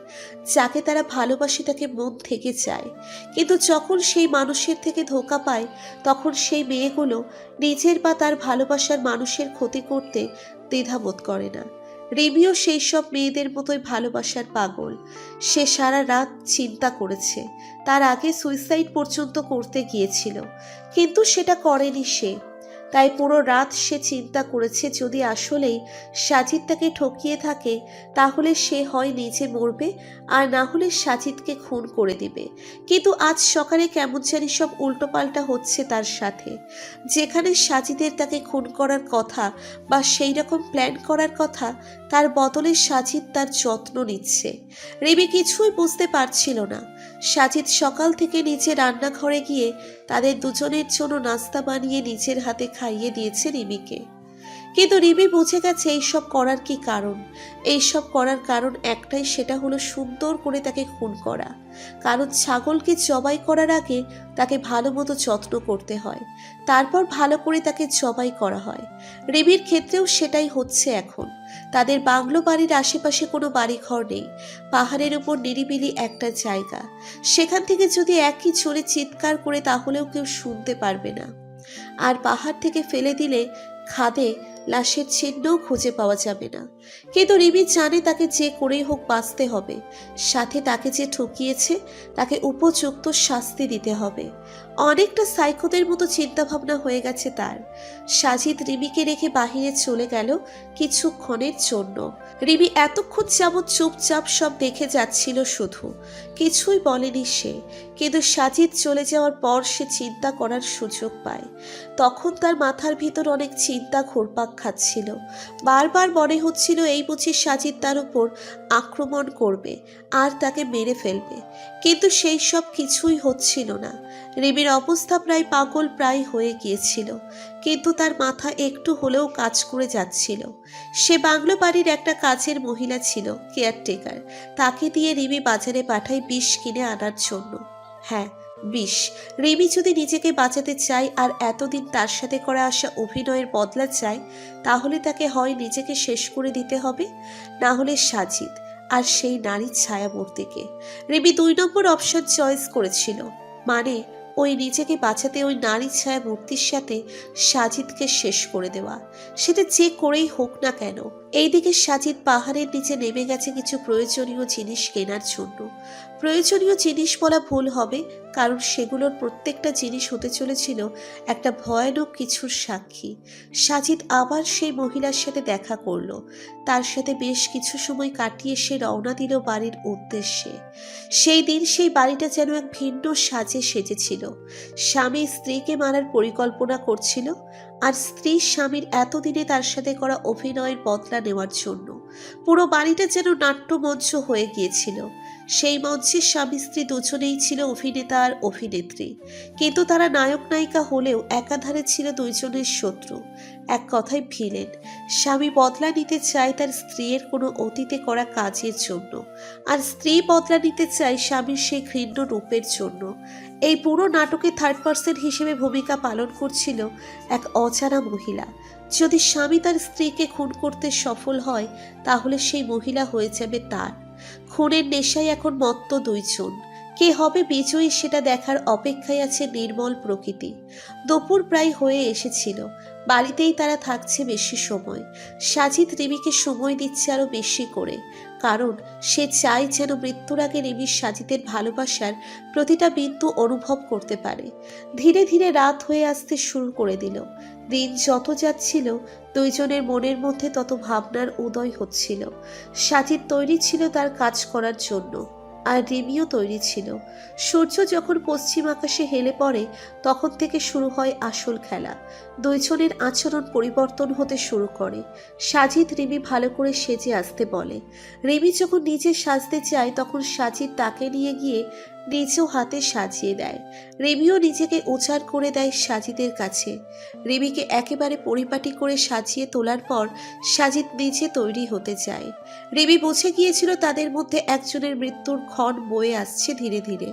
যাকে তারা ভালোবাসে তাকে মন থেকে চায়, কিন্তু যখন সেই মানুষের থেকে ধোঁকা পায় তখন সেই মেয়েগুলো নিজের বা তার ভালোবাসার মানুষের ক্ষতি করতে দ্বিধাবোধ করে না। রিমিও সেই সব মেয়েদের মতোই ভালোবাসার পাগল। সে সারা রাত চিন্তা করেছে, তার আগে সুইসাইড পর্যন্ত করতে গিয়েছিল, কিন্তু সেটা করেনি সে। তাই পুরো রাত সে চিন্তা করেছে যদি আসলেই সাজিদ তাকে ঠকিয়ে থাকে তাহলে সে হয় নিজে মরবে, আর না হলে সাজিদকে খুন করে দিবে। কিন্তু আজ সকালে কেমন জানি সব উল্টোপাল্টা হচ্ছে তার সাথে। যেখানে সাজিদের তাকে খুন করার কথা বা সেই রকম প্ল্যান করার কথা, তার বদলে সাজিদ তার যত্ন নিচ্ছে। রিমি কিছুই বুঝতে পারছিল না। সাজিদ সকাল থেকে নিচে রান্নাঘরে গিয়ে তাদের দুজনের জন্য নাস্তা বানিয়ে নিজের হাতে খাইয়ে দিয়েছে রিমিকে। কিন্তু রিমি বুঝে গেছে এইসব করার কি কারণ। এইসব করার কারণ একটাই, সেটা হলো সুন্দর করে তাকে খুন করা। কারণ ছাগলকে জবাই করার আগে তাকে ভালো মতো যত্ন করতে হয়, তারপর ভালো করে তাকে জবাই করা হয়। রিমির ক্ষেত্রেও সেটাই হচ্ছে এখন। তাদের বাংলো বাড়ির আশেপাশে কোনো বাড়িঘর নেই, পাহাড়ের উপর নিরিবিলি একটা জায়গা। সেখান থেকে যদি একই চলে চিৎকার করে তাহলেও কেউ শুনতে পারবে না। আর পাহাড় থেকে ফেলে দিলে খাদে লাশের চিহ্নও খুঁজে পাওয়া যাবে না। কিন্তু রিমি জানে তাকে যে করেই হোক বাঁচতে হবে, সাথে তাকে যে ঠকিয়েছে তাকে উপযুক্ত শাস্তি দিতে হবে। অনেকটা সাইকোদের মতো চিন্তা ভাবনা হয়ে গেছে তার। সাজিদ রিমিকে রেখে বাহিরে চলে গেল কিছুক্ষণের জন্য। রিমি এতক্ষণ যাবৎ চুপচাপ সব দেখে যাচ্ছিল, শুধু কিছুই বলেনি সে। কিন্তু সাজিদ চলে যাওয়ার পর সে চিন্তা করার সুযোগ পায়। তখন তার মাথার ভিতর অনেক চিন্তা ঘুরপাক খাচ্ছিল। বারবার মনে হচ্ছিল এই বুঝি সাজিদ তার উপর আক্রমণ করবে আর তাকে মেরে ফেলবে। কিন্তু সেই সব কিছুই হচ্ছিল না। রিমির অবস্থা প্রায় পাগল প্রায় হয়ে গিয়েছিল, কিন্তু তার মাথা একটু হলেও কাজ করে যাচ্ছিল। সে বাংলো বাড়ির একটা কাজের মহিলা ছিল, কেয়ারটেকার। তাকে দিয়ে রিমি বাজারে পাঠায় বিষ কিনে আনার জন্য। হ্যাঁ, বিষ। রিমি যদি নিজেকে বাঁচাতে চায় আর এতদিন তার সাথে করা আসা অভিনয়ের বদলা চায়, তাহলে তাকে হয় নিজেকে শেষ করে দিতে হবে, না হলে সাজিদ আর সেই নারীর ছায়ামূর্তিকে। রিমি 2 নম্বর অপশন চয়েস করেছিল, মানে ওই নিজেকে বাঁচাতে ওই নারী ছায়া মূর্তির সাথে সাজিদকে শেষ করে দেওয়া। সেটা যে করেই হোক না কেন। এইদিকে সাজিদ পাহাড়ের নিচে নেমে গেছে কিছু প্রয়োজনীয় জিনিস কেনার জন্য। প্রয়োজনীয় জিনিস বলা ভুল হবে, কারণ সেগুলোর প্রত্যেকটা জিনিস হতে চলেছিল একটা ভয়ানক কিছুর সাক্ষী। সাজিদ আবার সেই মহিলার সাথে দেখা করলো। তার সাথে বেশ কিছু সময় কাটিয়ে সে রওনা দিল বাড়ির উদ্দেশ্যে। সেই দিন সেই বাড়িটা যেন এক ভিন্ন সাজে সেজেছিল। স্বামী স্ত্রীকে মারার পরিকল্পনা করছিল, আর স্ত্রী স্বামীর এতদিনে তার সাথে করা অভিনয়ের বদলা নেওয়ার জন্য। পুরো বাড়িটা যেন নাট্যমঞ্চ হয়ে গিয়েছিল। সেই মঞ্চে স্বামী স্ত্রী দুজনেই ছিল অভিনেতা আর অভিনেত্রী, কিন্তু তারা নায়ক নায়িকা হলেও একাধারে ছিল দুইজনের শত্রু, এক কথায় ভিলেন। স্বামী বদলা নিতে চায় তার স্ত্রীর কোনো অতীতে করা কাজের জন্য, আর স্ত্রী বদলা নিতে চায় স্বামীর সেই ঘৃণ্য রূপের জন্য। এই পুরো নাটকে থার্ড পার্সন হিসেবে ভূমিকা পালন করছিল এক অজানা মহিলা। যদি স্বামী তার স্ত্রীকে খুন করতে সফল হয়, তাহলে সেই মহিলা হয়ে যাবে তার। খুনের নেশায় এখন মত্ত দুইজন। কে হবে বিজয়ী সেটা দেখার অপেক্ষায় আছে নির্মল প্রকৃতি। দুপুর প্রায় হয়ে এসেছিল। বাড়িতেই তারা থাকছে বেশি সময়। সাজিদ রিমিকে সময় দিচ্ছে আরো বেশি করে, কারণ সে চায় যেন মৃত্যুর আগে রিমি সাজিদের ভালোবাসার প্রতিটা বিন্দু অনুভব করতে পারে। ধীরে ধীরে রাত হয়ে আসতে শুরু করে দিল। দিন যত যাচ্ছিল দুইজনের মনের মধ্যে তত ভাবনার উদয় হচ্ছিল। সাজিদ তৈরি ছিল তার কাজ করার জন্য, আর রিমিও তৈরি ছিল। সূর্য যখন পশ্চিম আকাশে হেলে পড়ে তখন থেকে শুরু হয় আসল খেলা। দুইজনের আচরণ পরিবর্তন হতে শুরু করে। সাজিদ রিমি ভালো করে সেজে আসতে বলে। রিমি যখন নিজে সাজতে চায় তখন সাজিদ তাকে নিয়ে গিয়ে নিজেও হাতে সাজিয়ে দেয়। রিমিও নিজেকে উজাড় করে দেয় সাজিদের কাছে। রিমিকে একেবারে পরিপাটি করে সাজিয়ে তোলার পর সাজিদ নিজে তৈরি হতে যায়। রিমি বুঝে গিয়েছিল তাদের মধ্যে একজনের মৃত্যুর ক্ষণ বয়ে আসছে ধীরে ধীরে।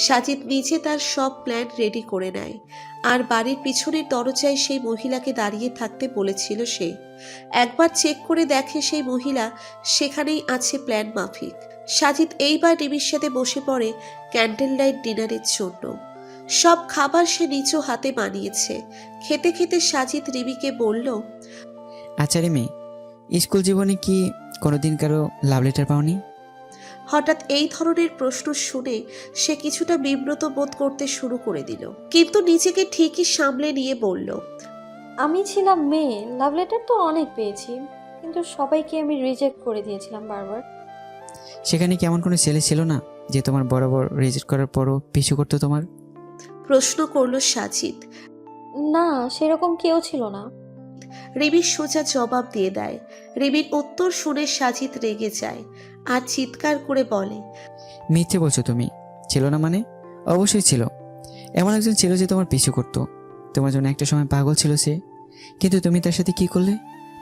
সাজিদ নিজে তার সব প্ল্যান রেডি করে নেয়, আর বাড়ির পিছনের দরজায় সেই মহিলাকে দাঁড়িয়ে থাকতে বলেছিল সে। একবার চেক করে দেখে সেই মহিলা সেখানেই আছে প্ল্যান মাফিক। সাজিদ এইবার রিমির সাথে বসে পড়ে ক্যান্ডেল লাইট ডিনারের জন্য। সব খাবার সে নিজ হাতে বানিয়েছে। খেতে খেতে সাজিদ রিমিকে বলল, আচ্ছা রিমি, স্কুল জীবনে কি কোনোদিন কারো লাভ লেটার পাওনি? হঠাৎ এই ধরনের প্রশ্ন শুনে সে কিছুটা বিব্রত বোধ করতে শুরু করে দিল, কিন্তু নিজেকে ঠিকই সামলে নিয়ে বলল, আমি ছিলাম মেয়ে, লাভ লেটার তো অনেক পেয়েছি, কিন্তু সবাইকে আমি রিজেক্ট করে দিয়েছিলাম বারবার। সেখানে কি এমন কোনো ছেলে ছিল না যে তোমার বরাবর রিজেক্ট করার পরও পিছু করতো তোমার? প্রশ্ন করলো সাজিদ। না, সেরকম কেউ ছিল না। রিমির সোজা জবাব দিয়ে দেয়। রিমির উত্তর শুনে সাজিদ রেগে যায় আর চিৎকার করে বলে, মিথ্যে বলছো তুমি। ছিল না মানে? অবশ্যই ছিল। এমন একজন ছিল যে তোমার পিছু করতো। তোমার জন্য একটা সময় পাগল ছিল সে, কিন্তু তুমি তার সাথে কি করলে?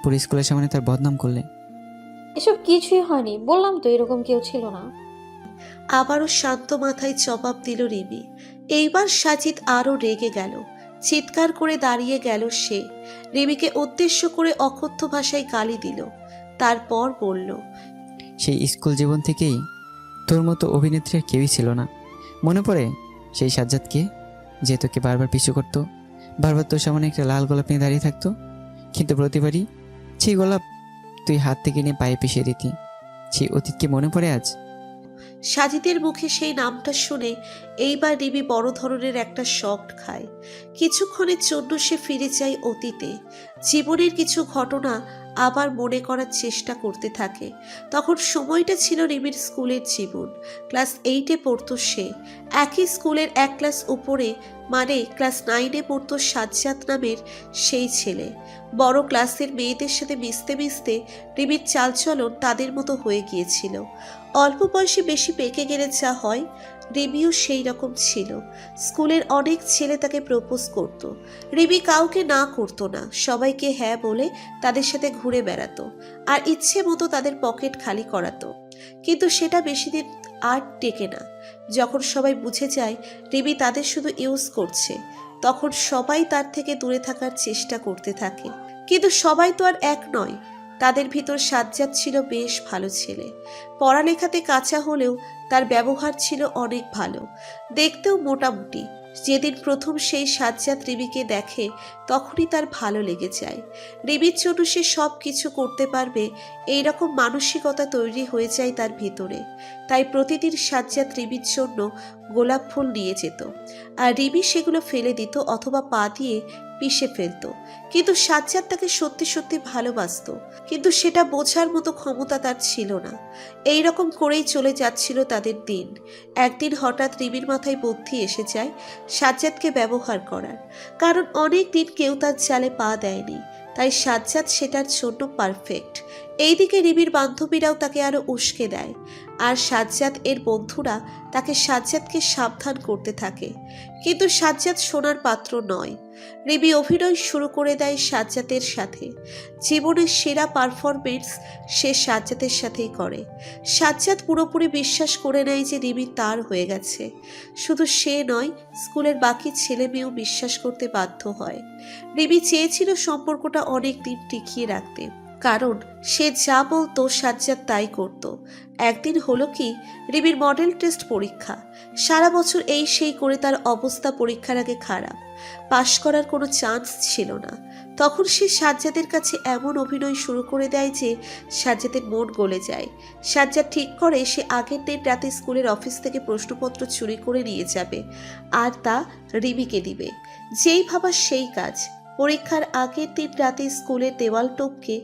পুরো স্কুলের সামনে তার বদনাম করলে। এসব কিছুই হয়নি, বললাম তো এরকম কেউ ছিল না। আবারও শান্ত মাথায় জবাব দিল রিমি। এইবার সাজিদ আরো রেগে গেল, চিৎকার করে দাঁড়িয়ে গেল সে। রিমিকে উদ্দেশ্য করে অকথ্য ভাষায় গালি দিল, তারপর বলল, সেই স্কুল জীবন থেকেই তোর মতো অভিনেত্রী আর কেউই ছিল না। মনে পড়ে সেই সাজ্জাদকে, যে তোকে বারবার পিছু করতো, বারবার তোর সামনে একটা লাল গোলাপ নিয়ে দাঁড়িয়ে থাকতো, কিন্তু প্রতিবারই সেই গোলাপ তুই হাত থেকে নিয়ে পায়ে পিষিয়ে দিতি। সেই অতীতকে মনে পড়ে আজ? সাজিদের মুখে সেই নামটা শুনে এইবার রিমি বড় ধরনের একটা শক খায়। কিছুক্ষণের জন্য সে ফিরে যায় অতীতে, জীবনের কিছু ঘটনা আবার মনে করার চেষ্টা করতে থাকে। তখন সময়টা ছিল রিমির স্কুলের জীবন। ক্লাস 8-এ পড়তো সে। একই স্কুলের এক ক্লাস উপরে, মানে ক্লাস 9-এ পড়তো সাজ্জাদ নামের সেই ছেলে। বড় ক্লাসের মেয়েদের সাথে মিশতে মিশতে রিমির চালচলন তাদের মতো হয়ে গিয়েছিল। অল্প বয়সে বেশি পেকে গেলে যা হয়, রিমিও সেই রকম ছিল। স্কুলের অনেক ছেলে তাকে প্রপোজ করত। রিমি কাউকে না করতো না, সবাইকে হ্যাঁ বলে তাদের সাথে ঘুরে বেড়াতো আর ইচ্ছে মতো তাদের পকেট খালি করাতো। কিন্তু সেটা বেশি দিন আর টেকে না। যখন সবাই বুঝে যায় রিমি তাদের শুধু ইউজ করছে, তখন সবাই তার থেকে দূরে থাকার চেষ্টা করতে থাকে। কিন্তু সবাই তো আর এক নয়। তাদের ভিতর সাজ্জাদ ছিল বেশ ভালো ছেলে। পড়ালেখাতে কাঁচা হলেও তার ব্যবহার ছিল অনেক ভালো, দেখতেও মোটামুটি। যেদিন প্রথম সেই সাজ্জাদ রিমিকে দেখে, তখনই তার ভালো লেগে যায়। রিমির জন্য সে সব কিছু করতে পারবে এইরকম মানসিকতা তৈরি হয়ে যায় তার ভিতরে। তাই প্রতিদিন সাজ্জাদ রিমির জন্য গোলাপ ফুল নিয়ে যেত, আর রিমি সেগুলো ফেলে দিত অথবা পা দিয়ে পিষে ফেলত। কিন্তু সাজ্জাদ তাকে সত্যি সত্যি ভালোবাসতো, কিন্তু সেটা বোঝার মতো ক্ষমতা তার ছিল না। এই রকম করেই চলে যাচ্ছিল তাদের দিন। একদিন হঠাৎ রিমির মাথায় বুদ্ধি এসে যায় সাজ্জাদকে ব্যবহার করার, কারণ অনেক দিন কেউ তার জালে পা দেয়নি, তাই সাজ্জাদ সেটার জন্য পারফেক্ট। এইদিকে রিমির বান্ধবীরাও তাকে আরো উস্কে দেয়, আর সাজ্জাদ এর বন্ধুরা তাকে সাজ্জাদকে সাবধান করতে থাকে। কিন্তু সাজ্জাদ শোনার পাত্র নয়। রিমি অভিনয় শুরু করে দেয় সাজ্জাদের সাথে। জীবনের সেরা পারফরমেন্স সে সাজ্জাদের সাথেই করে। সাজ্জাদ পুরোপুরি বিশ্বাস করে নেয় যে রিমি তার হয়ে গেছে। শুধু সে নয়, স্কুলের বাকি ছেলে মেয়েও বিশ্বাস করতে বাধ্য হয়। রিমি চেয়েছিল সম্পর্কটা অনেক দিন টিকিয়ে রাখতে, কারণ সে যা বলতো সাজ্জাদ তাই করত। একদিন হলো কি, রিমির মডেল টেস্ট পরীক্ষা। সারা বছর এই সেই করে তার অবস্থা পরীক্ষার আগে খারাপ, পাশ করার কোনো চান্স ছিল না। তখন সে সাজ্জাদের কাছে এমন অভিনয় শুরু করে দেয় যে সাজ্জাদের মন গলে যায়। সাজ্জাদ ঠিক করে সে আগের দিন রাতে স্কুলের অফিস থেকে প্রশ্নপত্র চুরি করে নিয়ে যাবে আর তা রিমিকে দিবে। যেই ভাবা সেই কাজ। পরীক্ষার আগের দিন রাতে স্কুলের দেওয়াল টপকে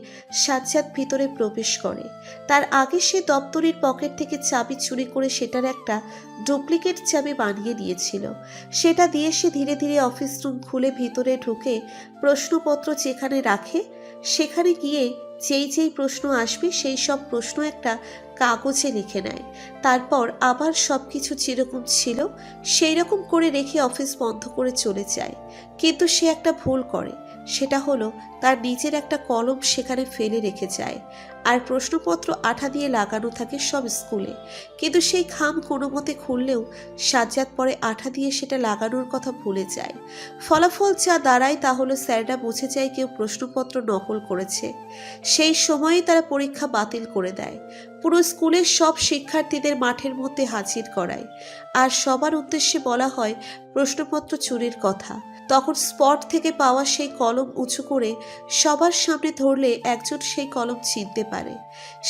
সাজ্জাদ ভিতরে প্রবেশ করে। তার আগে সে দপ্তরের পকেট থেকে চাবি চুরি করে সেটার একটা ডুপ্লিকেট চাবি বানিয়ে দিয়েছিল। সেটা দিয়ে সে ধীরে ধীরে অফিস রুম খুলে ভিতরে ঢুকে প্রশ্নপত্র যেখানে রাখে সেখানে গিয়ে যেই যেই প্রশ্ন আসবে সেই সব প্রশ্ন একটা কাগজে লিখে নেয়। তারপর আবার সব কিছু যেরকম ছিল সেই রকম করে রেখে অফিস বন্ধ করে চলে যায়। কিন্তু সে একটা ভুল করে, সেটা হলো তার নিজের একটা কলম সেখানে ফেলে রেখে যায়। আর প্রশ্নপত্র আঠা দিয়ে লাগানো থাকে সব স্কুলে, কিন্তু সেই খাম কোনো মতে খুললেও সাজ্জাদ পরে আঠা দিয়ে সেটা লাগানোর কথা ভুলে যায়। ফলাফল যা দাঁড়ায় তা হলো স্যাররা বুঝে যায় কেউ প্রশ্নপত্র নকল করেছে। সেই সময়েই তারা পরীক্ষা বাতিল করে দেয়। পুরো স্কুলের সব শিক্ষার্থীদের মাঠের মধ্যে হাজির করায়, আর সবার উদ্দেশ্যে বলা হয় প্রশ্নপত্র চুরির কথা। তখন স্পট থেকে পাওয়া সেই কলম উঁচু করে সবার সামনে ধরলে একজন সেই কলম চিনতে পারে।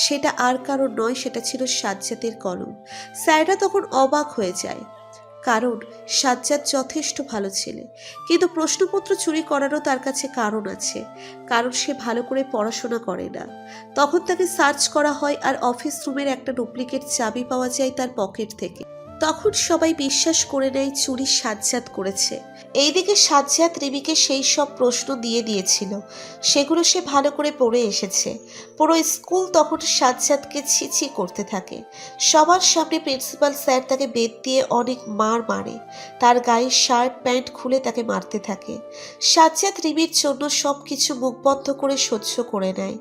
সেটা আর কারণ নয়, সেটা ছিল সাজ্জাদের কলম। স্যাররা তখন অবাক হয়ে যায়, কারণ সাজ্জাদ যথেষ্ট ভালো ছেলে, কিন্তু প্রশ্নপত্র চুরি করারও তার কাছে কারণ আছে, কারণ সে ভালো করে পড়াশোনা করে না। তখন তাকে সার্চ করা হয় আর অফিস রুমের একটা ডুপ্লিকেট চাবি পাওয়া যায় তার পকেট থেকে। তখন সবাই বিশ্বাস করে নেয় চুরি সাজ্জাদ করেছে। এইদিকে সাজ্জাদ রিমিকে সেই সব প্রশ্ন দিয়ে দিয়েছিল, সেগুলো সে ভালো করে পড়ে এসেছে। পুরো স্কুল তখন সাজ্জাদকে ছিছি করতে থাকে। সবার সামনে প্রিন্সিপাল স্যার তাকে বেত দিয়ে অনেক মার মারে, তার গায়ের শার্ট প্যান্ট খুলে তাকে মারতে থাকে। সাজ্জাদ রিমির জন্য সব কিছু মুখ বন্ধ করে সহ্য করে নেয়।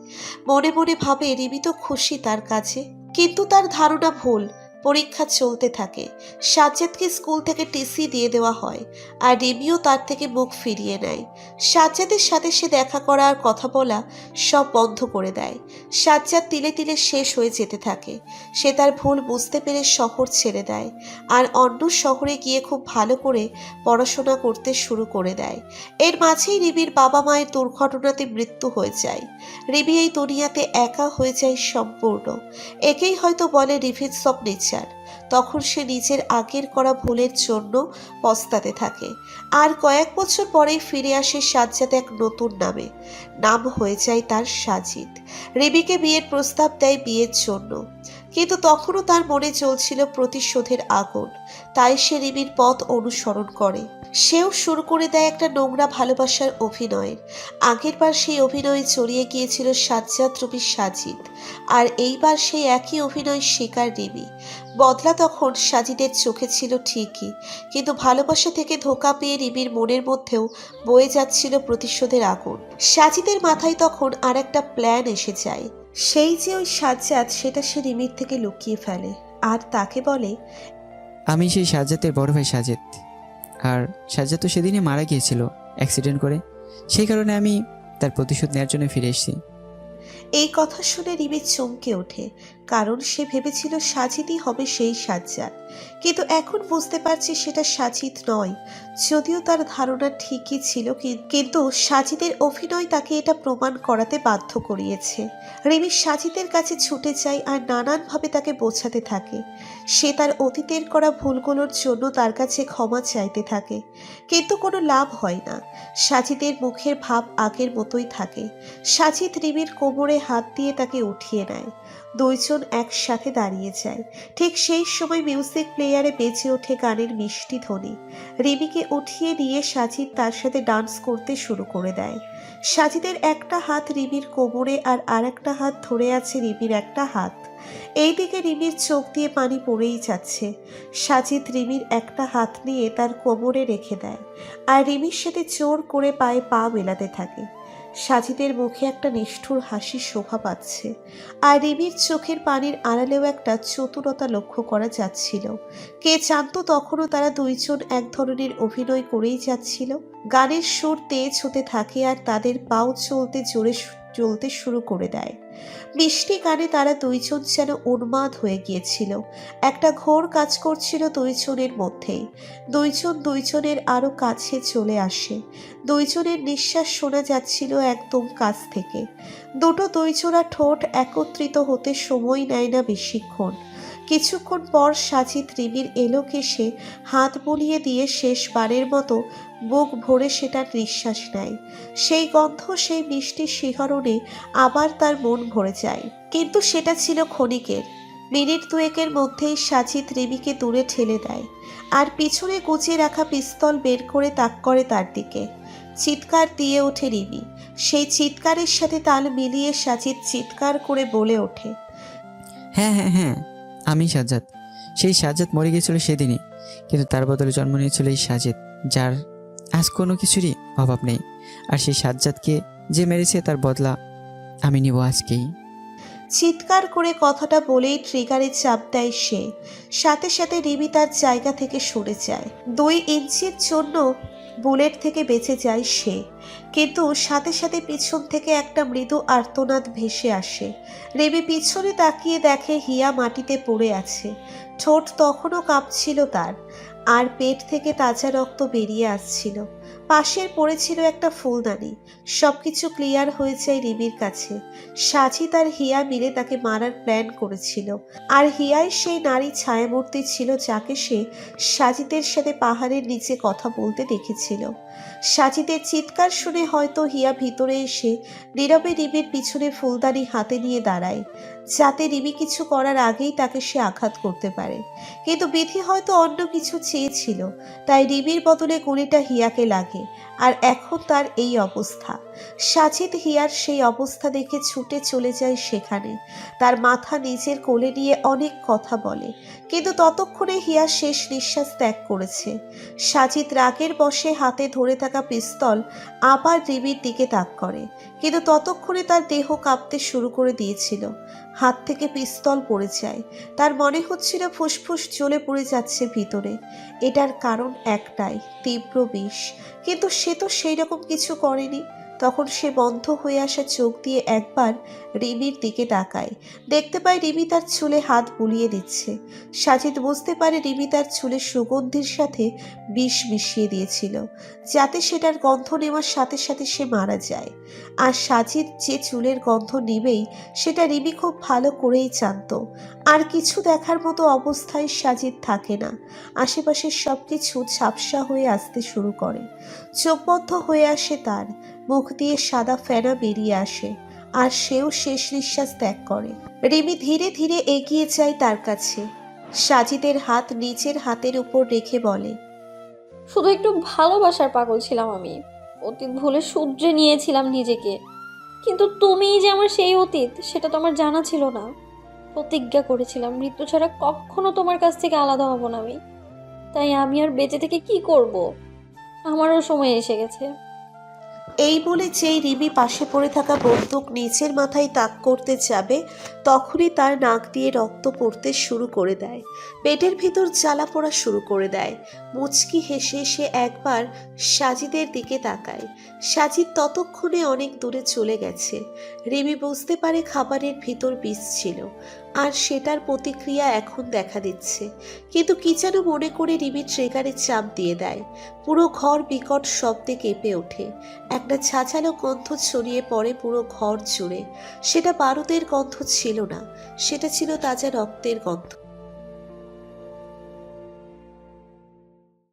মনে মনে ভাবে রিমি তো খুশি তার কাছে, কিন্তু তার ধারণা ভুল। পরীক্ষা চলতে থাকে, সাজ্জাদকে স্কুল থেকে টিসি দিয়ে দেওয়া হয়, আর রিমিও তার থেকে মুখ ফিরিয়ে নেয়। সাজ্জাদের সাথে সে দেখা করা আর কথা বলা সব বন্ধ করে দেয়। সাজ্জাদ তিলে তিলে শেষ হয়ে যেতে থাকে। সে তার ভুল বুঝতে পেরে শহর ছেড়ে দেয় আর অন্য শহরে গিয়ে খুব ভালো করে পড়াশোনা করতে শুরু করে দেয়। এর মাঝেই রিমির বাবা মায়ের দুর্ঘটনাতে মৃত্যু হয়ে যায়। রিমি এই দুনিয়াতে একা হয়ে যায় সম্পূর্ণ। একেই হয়তো বলে রিভেঞ্জ অফ নেচার। তখন সে নিজের আগের করা ভুলের জন্য পস্তাতে থাকে। আর কয়েক বছর পরেই ফিরে আসে সাজ্জাদ এক নতুন নামে। নাম হয়ে যায় তার সাজিদ। রিমিকে বিয়ের প্রস্তাব দেয় বিয়ের জন্য, কিন্তু তখনও তার মনে চলছিল প্রতিশোধের আগুন। তাই সে রিমির পথ অনুসরণ করে। সেও শুরু করে দেয় একটা নোংরা ভালোবাসার অভিনয়ের। আগেরবার সেই অভিনয়ে জড়িয়ে গিয়েছিল সাজ্জাদ রুমি সাজিদ, আর এইবার সেই একই অভিনয় শিকার রিমি। বদলা তখন সাজিদের চোখে ছিল ঠিকই, কিন্তু ভালোবাসা থেকে ধোঁকা পেয়ে রিমির মনের মধ্যেও বয়ে যাচ্ছিল প্রতিশোধের আগুন। সাজিদের মাথায় তখন আর একটা প্ল্যান এসে যায়। সেই যে ওই সাজ্জাদ, সেটা সে রিমির থেকে লুকিয়ে ফেলে আর তাকে বলে, আমি সেই সাজ্জাদের বড় ভাই সাজিদ। আর সাজ্জাদ তো সেদিনই মারা গিয়েছিল অ্যাক্সিডেন্ট করে, সেই কারণে আমি তার প্রতিশোধ নেওয়ার জন্য ফিরে এসেছি। এই কথা শুনে রিমি চমকে ওঠে, কারণ সে ভেবেছিল সাজিদই হবে সেই সাজ্জাদ। কিন্তু এখন বুঝতে পারছে সেটা সাজিদ নয়। যদিও তার ধারণা ঠিকই ছিল, কিন্তু সাজিদের অভিনয় তাকে এটা প্রমাণ করাতে বাধ্য করিয়েছে। রিমি সাজিদের কাছে ছুটে যায় আর নানানভাবে তাকে বোঝাতে থাকে। সে তার অতীতের করা ভুলগুলোর জন্য তার কাছে ক্ষমা চাইতে থাকে, কিন্তু কোনো লাভ হয় না। সাজিদের মুখের ভাব আগের মতোই থাকে। সাজিদ রিমির কোমরে হাত দিয়ে তাকে উঠিয়ে নেয়। দুইজন একসাথে দাঁড়িয়ে যায়। ঠিক সেই সময় মিউজিক প্লেয়ারে বেজে ওঠে গানের মিষ্টি ধ্বনি। রিমিকে উঠিয়ে নিয়ে সাজিদ তার সাথে ডান্স করতে শুরু করে দেয়। সাজিদের একটা হাত রিমির কোমরে আর আরেকটা হাত ধরে আছে রিমির একটা হাত। এইদিকে রিমির চোখ দিয়ে পানি পড়েই যাচ্ছে। সাজিদ রিমির একটা হাত নিয়ে তার কোমরে রেখে দেয় আর রিমির সাথে জোর করে পায়ে পা মেলাতে থাকে। সাজিদের মুখে একটা নিষ্ঠুর হাসি শোভা পাচ্ছে, আর রিমির চোখের পানির আড়ালেও একটা চতুরতা লক্ষ্য করা যাচ্ছিল। কে জানতো তখনও তারা দুইজন এক ধরনের অভিনয় করেই যাচ্ছিল। গানের সুর তেজ হতে থাকে আর তাদের পাও চলতে শুরু করে দেয়। মিষ্টি গানে তারা দুইজন যেন উন্মাদ হয়ে গিয়েছিল। একটা ঘোর কাজ করছিল দুইজনের মধ্যেই। দুইজন দুইজনের আরো কাছে চলে আসে। দুইজনের নিঃশ্বাস শোনা যাচ্ছিল একদম কাছ থেকে। দুইজোড়া ঠোঁট একত্রিত হতে সময় নেয় না বেশিক্ষণ। কিছুক্ষণ পর সাজিদ রিমির এলোকেশে হাত বুলিয়ে দিয়ে শেষবারের মতো বুক ভরে সেটার নিঃশ্বাস নেয়। সেই গন্ধ, সেই মিষ্টি শিহরণে আবার তার মন ভরে যায়, কিন্তু সেটা ছিল ক্ষণিকের। মিনিট দুয়েকের মধ্যেই সাজিদ রিমিকে দূরে ঠেলে দেয় আর পিছনে গুছিয়ে রাখা পিস্তল বের করে তাক করে তার দিকে। চিৎকার দিয়ে ওঠে রিমি। সেই চিৎকারের সাথে তাল মিলিয়ে সাজিদ চিৎকার করে বলে ওঠে, হ্যাঁ হ্যাঁ হ্যাঁ, আমি সাজ্জাদ। সেই সাজ্জাদ মরে গিয়েছিল সেদিনই, কিন্তু তার বদলে জন্ম নিয়েছিল এই সাজিদ, যার আজ কোনো কিছুরই অভাব নেই। আর সেই সাজ্জাদকে যে মেরেছে তার বদলা আমি নিব আজকেই। চিৎকার করে কথাটা বলেই ট্রিগারে চাপ দেয় সে। সাথে সাথে রিমি তার জায়গা থেকে সরে যায়। 2 ইঞ্চির জন্য বুলেট থেকে বেঁচে যায় সে, কিন্তু সাথে সাথে পিছন থেকে একটা মৃদু আর্তনাদ ভেসে আসে। রিমি পিছনে তাকিয়ে দেখে হিয়া মাটিতে পড়ে আছে। ঠোঁট তখনও কাঁপছিল তার। আর পেট থেকে তাজা রক্ত বেরিয়ে আসছিল। পাশের পড়েছিল একটা ফুলদানি। সবকিছু ক্লিয়ার হয়ে যায় রিমির কাছে। সাজিদ আর হিয়া মিলে তাকে মারার প্ল্যান করেছিল, আর হিয়াই সেই নারী ছায়ামূর্তি ছিল যাকে সে সাজিদের সাথে পাহাড়ের নিচে কথা বলতে দেখেছিল। সাজিদের চিৎকার শুনে হয়তো হিয়া ভিতরে এসে নীরবে রিমির পিছনে ফুলদানি হাতে নিয়ে দাঁড়ায়, যাতে রিমি কিছু করার আগেই তাকে সে আঘাত করতে পারে। কিন্তু বিধি হয়তো অন্য কিছু চেয়েছিল, তাই রিমির বদলে গুলিটা হিয়াকে লাগে, আর এখন তার এই অবস্থা। সাজিদ হিয়ার সেই অবস্থা দেখে ছুটে চলে যায় সেখানে। তার মাথা নিজের কোলে নিয়ে অনেক কথা বলে, কিন্তু ততক্ষণে হিয়া শেষ নিঃশ্বাস ত্যাগ করেছে। সাজিদ রাগের বশে হাতে ধরে থাকা পিস্তল আবার রিমির দিকে তাক করে, কিন্তু ততক্ষণে তার দেহ কাঁপতে শুরু করে দিয়েছিল। হাত থেকে পিস্তল পড়ে যায়। তার মনে হচ্ছিল ফুসফুস জ্বলে পড়ে যাচ্ছে ভিতরে। এটার কারণ একটাই, তীব্র বিষ। কিন্তু সে তো সেই রকম কিছু করেনি। তখন সে বন্ধ হয়ে আসা চোখ দিয়ে একবার রিমির দিকে তাকায়। দেখতে পায় রিমি তার চুলে হাত বুলিয়ে দিচ্ছে। সাজিদ বুঝতে পারে রিমি তার চুলে সুগন্ধির সাথে বিষ মিশিয়ে দিয়েছিল, যাতে সেটার গন্ধ নেওয়ার সাথে সাথে সে মারা যায়। আর সাজিদ যে চুলের গন্ধ নিবেই সেটা রিমি খুব ভালো করেই জানতো। আর কিছু দেখার মতো অবস্থায় সাজিদ থাকে না। আশেপাশের সব কিছু ঝাপসা হয়ে আসতে শুরু করে। চোখ বন্ধ হয়ে আসে তার, মুখ দিয়ে সাদা ফেনা বেরিয়ে আসে, আর সেও শেষ নিঃশ্বাস ত্যাগ করে। রিমি ধীরে ধীরে এগিয়ে যায় তার কাছে। সাজিদের হাত নিজের হাতের উপর রেখে বলে, শুধু একটু ভালোবাসার পাগল ছিলাম আমি। অতীত ভুলে শুধরে নিয়েছিলাম নিজেকে, কিন্তু তুমিই যে আমার সেই অতীত সেটা তো আমার জানা ছিল না। প্রতিজ্ঞা করেছিলাম মৃত্যু ছাড়া কখনো তোমার কাছ থেকে আলাদা হব না আমি। তাই আমি আর বেঁচে থেকে কি করব? আমারও সময় এসে গেছে। এই বলে যেই রিমি পাশে পড়ে থাকা বন্দুক নিচের মাথায় তাক করতে যাবে, তখনই তার নাক দিয়ে রক্ত পড়তে শুরু করে দেয়। পেটের ভিতর জ্বালা পোড়া শুরু করে দেয়। মুচকি হেসে সে একবার সাজিদের দিকে তাকায়। সাজিদ ততক্ষণে অনেক দূরে চলে গেছে। রিমি বুঝতে পারে খাবারের ভিতর বিষ ছিল, আর সেটার প্রতিক্রিয়া এখন দেখা দিচ্ছে। কিন্তু কি যেন মনে করে রিমি ট্রিগারে চাপ দিয়ে দেয়। পুরো ঘর বিকট শব্দে কেঁপে ওঠে। একটা ছাঁচালো গন্ধ ছড়িয়ে পড়ে পুরো ঘর জুড়ে। সেটা বারুদের গন্ধ ছিল না, সেটা ছিল তাজা রক্তের গন্ধ।